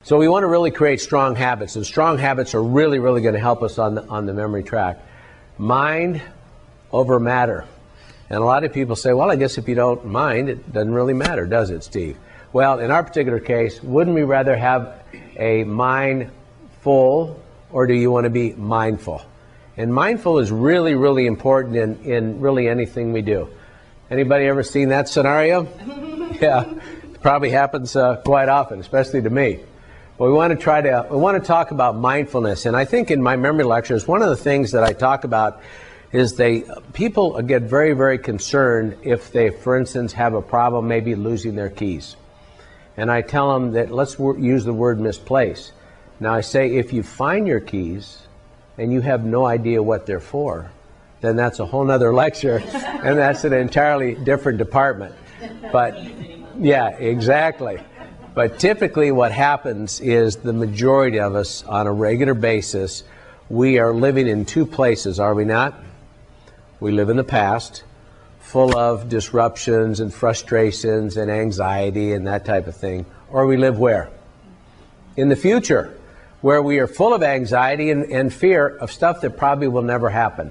So we want to really create strong habits, and strong habits are really, really going to help us on the memory track. Mind over matter. And a lot of people say, well, I guess if you don't mind, it doesn't really matter, does it, Steve? Well, in our particular case, wouldn't we rather have a mind full, or do you want to be mindful? And mindful is really, really important in really anything we do. Anybody ever seen that scenario? Yeah, it probably happens quite often, especially to me. But we want to talk about mindfulness, and I think in my memory lectures, one of the things that I talk about is people get very, very concerned if they, for instance, have a problem maybe losing their keys. And I tell them that let's use the word misplace. Now I say if you find your keys and you have no idea what they're for, then that's a whole nother lecture, and that's an entirely different department. But yeah, exactly. But typically what happens is the majority of us on a regular basis, we are living in two places, are we not? We live in the past, full of disruptions and frustrations and anxiety and that type of thing. Or we live where? In the future, where we are full of anxiety and fear of stuff that probably will never happen.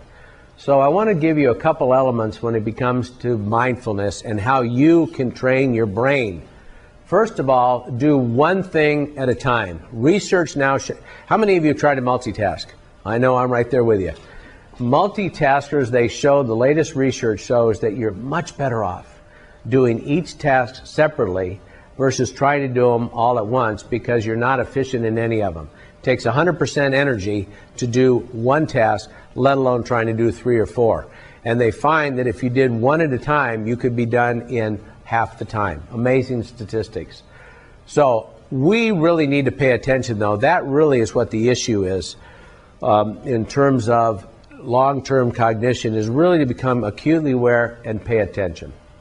So I want to give you a couple elements when it comes to mindfulness and how you can train your brain. First of all, do one thing at a time. Research now, how many of you try to multitask? I know I'm right there with you. Multitaskers, the latest research shows that you're much better off doing each task separately versus trying to do them all at once because you're not efficient in any of them. It takes 100% energy to do one task, let alone trying to do 3 or 4. And they find that if you did one at a time, you could be done in half the time. Amazing statistics. So we really need to pay attention, though. That really is what the issue is in terms of long-term cognition, is really to become acutely aware and pay attention.